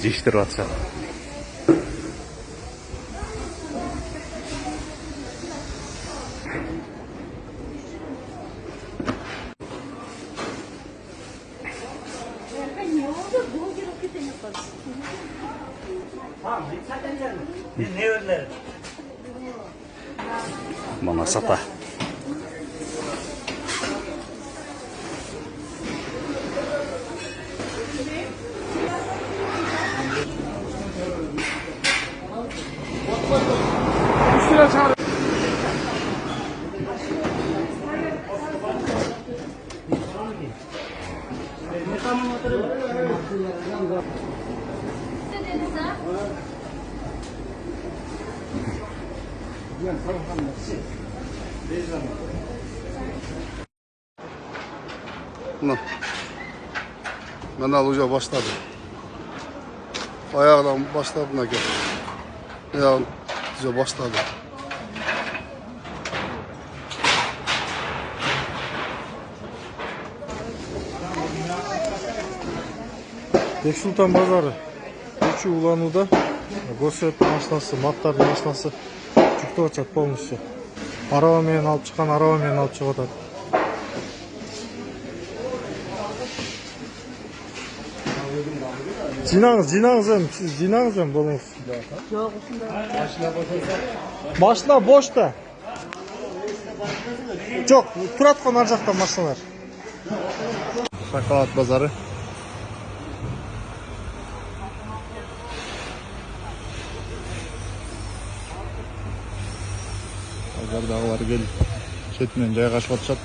Жиштирип атышат. Мана сата. Kanal uca başladı. Ayağdan başladı ne ki? Ayağım uca başladı. Бексултан базары көчүү уланууда. Көрсөт машинасы, маттардын машинасы жүктөп атышат полностью. Араба менен алып чыккан, араба менен алып чыгып атат. Жинаңыз эми болуңуз. Жок, ушундай. Машина бош да. Жок, турат го ар жакта машиналар. Шоколад базары. Базардагылар келип четинен жайгашып атышат.